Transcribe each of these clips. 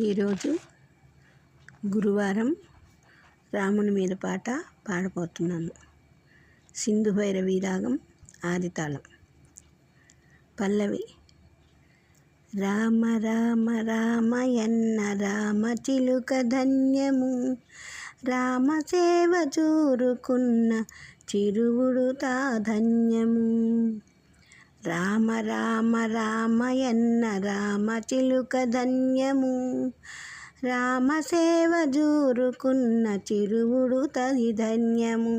ఈరోజు గురువారం రాముని మీద పాట పాడబోతున్నాను. సింధు భైరవి రాగం ఆదితాళం. పల్లవి. రామ రామ రామయన్న రామ చిలుక ధన్యము, రామ సేవ చూరుకున్న చిరువుడు తా ధన్యము. రామ రామ రామయన్న రామ చిలుక ధన్యము, రామ సేవ జూరుకున్న చిరువుడు తది ధన్యము.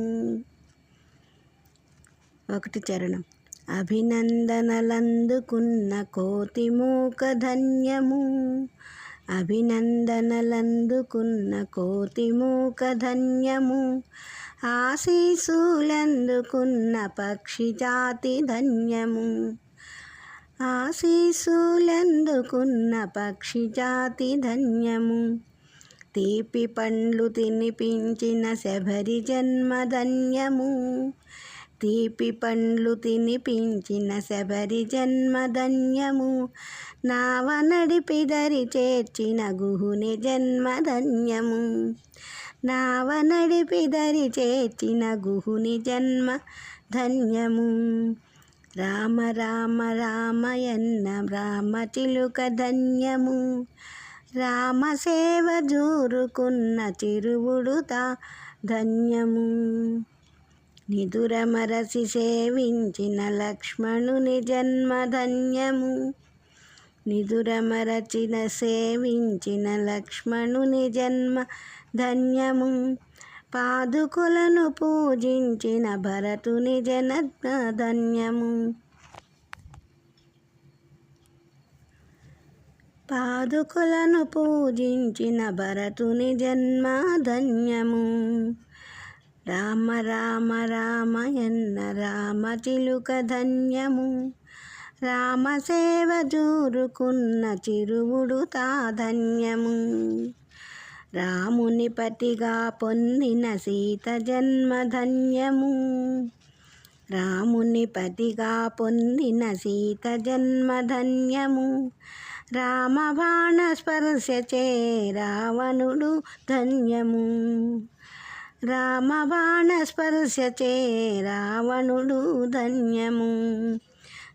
ఒకటి చరణం. అభినందనలందుకున్న కోతి మూక ధన్యము, అభినందనలందుకున్న కోతి మూక ధన్యము, ఆశీసులందుకున్న పక్షి జాతి ధన్యము, ఆశీసులందుకున్న పక్షి జాతి ధన్యము. తీపి పండ్లు తినిపించిన శబరి జన్మ ధన్యము, తీపి పండ్లు తినిపించిన శబరి జన్మ ధన్యము, నావ నడిపి దరి చేర్చిన గుహుని జన్మ ధన్యము, నావ నడిపి దరి చేర్చిన గుహుని జన్మ ధన్యము. రామ రామ రామయన్న రామ చిలుక ధన్యము, రామ సేవ జూరుకున్న చిరువుడు తా ధన్యము. నిదురమరసి సేవించిన లక్ష్మణుని జన్మ ధన్యము, నిదురమరచిన సేవించిన లక్ష్మణుని జన్మ ధన్యము, పాదుకులను పూజించిన భరతుని జన్మ ధన్యము, పాదుకులను పూజించిన భరతుని జన్మ ధన్యము. రామ రామ రామయన్న రామ చిలుక ధన్యము, రామ సేవ జూరుకున్న చిరువుడు తా ధన్యము. రాముని పతిగా పొందిన సీత జన్మ ధన్యము, రాముని పతిగా పొందిన సీత జన్మ ధన్యము, రామ బాణ స్పర్శచే రావణుడు ధన్యము, రామ బాణ స్పర్శచే రావణుడు ధన్యము.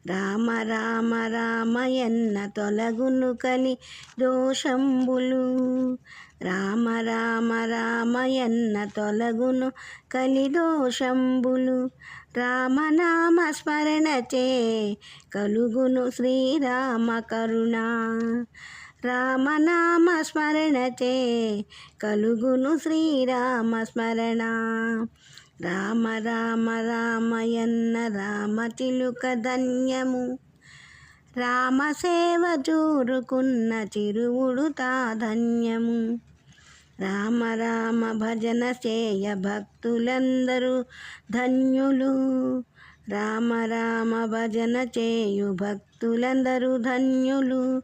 రామ రామ రామయన్న తొలగును కలి దోషంబులు, రామ రామ రామయన్న తొలగును కలి దోషంబులు, రామనామ స్మరణచే కలుగును శ్రీరామ కరుణ, రామనామ స్మరణచే కలుగును శ్రీరామ స్మరణ. రామ రామ రామయన్న రామ చిలుక ధన్యము, రామ సేవ జూరుకున్న చిరువుడు తా ధన్యము. రామ రామ భజన చేయ భక్తులందరూ ధన్యులు, రామ రామ భజన చేయు భక్తులందరూ ధన్యులు,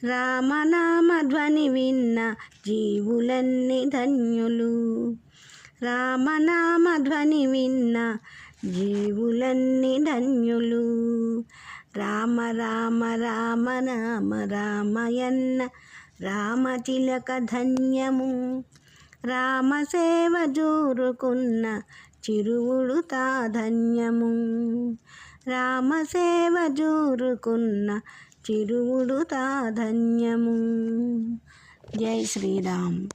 రామనామ ధ్వని విన్న జీవులన్నీ ధన్యులు, రామనామ ధ్వని విన్న జీవులన్నీ ధన్యులు. రామ రామ రామ నామ రామయన్న రామ చిలక ధన్యము, రామ సేవ జూరుకున్న చిరువుడు తా ధన్యము, రామ సేవ జూరుకున్న చిరువుడు తా ధన్యము. జై శ్రీరామ్.